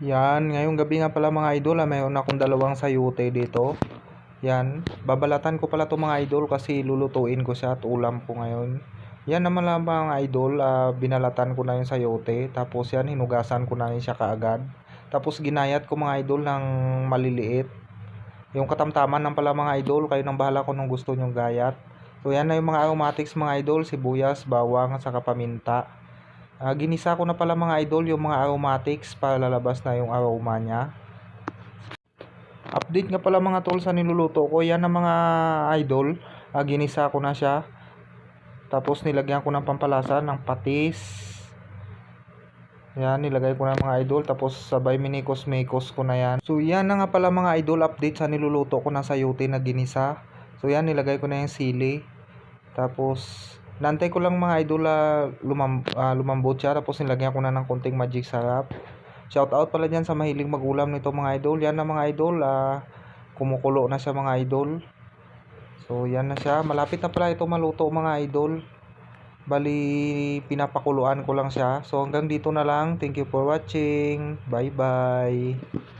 Yan, ngayong gabi nga pala mga idol, mayroon akong dalawang sayote dito. Yan, babalatan ko pala to mga idol kasi lulutuin ko siya at ulam ko ngayon. Yan naman lang mga idol, binalatan ko na yung sayote. Tapos yan, hinugasan ko na siya kaagad. Tapos ginayat ko mga idol ng maliliit. Yung katamtaman ng pala mga idol, kayo nang bahala kung anong gusto nyong gayat. So yan na yung mga aromatics mga idol, sibuyas, bawang, at saka paminta. Ginisa ko na pala mga idol yung mga aromatics para lalabas na yung aroma niya. Update nga pala mga tol sa niluluto ko. Yan ang mga idol. Ginisa ko na siya. Tapos nilagyan ko ng pampalasa ng patis. Yan, nilagay ko na mga idol. Tapos sabay minikos-mikos ko na yan. So yan na nga pala mga idol, update sa niluluto ko na sayote na ginisa. So yan, nilagay ko na yung sili. Tapos nantay ko lang mga idol, lumambot siya. Tapos nilagyan ko na ng konting magic sarap. Shout out pala dyan sa mahilig magulam nito mga idol. Yan na mga idol, kumukulo na siya mga idol. So yan na siya, malapit na pala ito maluto mga idol. Bali pinapakuluan ko lang siya. So hanggang dito na lang. Thank you for watching. Bye bye.